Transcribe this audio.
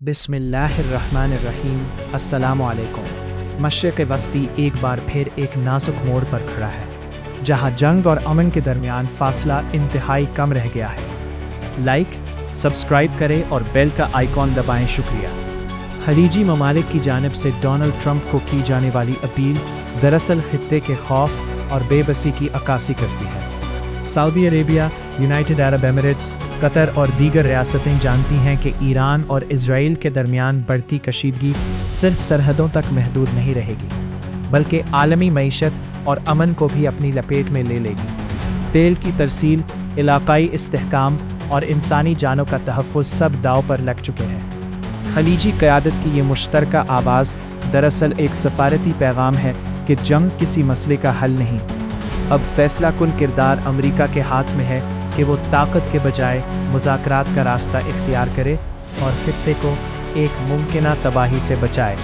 बिस्मिल्लाहिर्रहमानिर्रहीम। अस्सलाम वालेकुम। मशरिक़ वस्ती एक बार फिर एक नाजुक मोड़ पर खड़ा है, जहां जंग और अमन के दरमियान फासला इंतहाई कम रह गया है। लाइक, सब्सक्राइब करें और बेल का आइकॉन दबाएं। शुक्रिया। खलीजी ममालिक की जानिब से डोनाल्ड ट्रंप को की जाने वाली अपील दरअसल खित्ते के खौफ और बेबसी की अक्कासी करती है। Saudi Arabia, United Arab Emirates, Qatar और दीगर रियासतें जानती हैं कि ईरान और इजराइल के दरमियान बढ़ती कशीदगी सिर्फ सरहदों तक महदूद नहीं रहेगी, बल्कि आलमी मईशत और अमन को भी अपनी लपेट में ले लेगी। तेल की तरसील, इलाकाई इस्तेहकाम और इंसानी जानों का तहफ़्फ़ुज़ सब दाव पर लग चुके हैं। खलीजी क़यादत की ये मुश्तरका आवाज़ दरअसल एक सफारती पैगाम है कि जंग किसी मसले का हल नहीं। अब फैसला कुन किरदार अमेरिका के हाथ में है कि वो ताकत के बजाय मुज़ाकरात का रास्ता इख्तियार करे और खित्ते को एक मुमकिना तबाही से बचाए।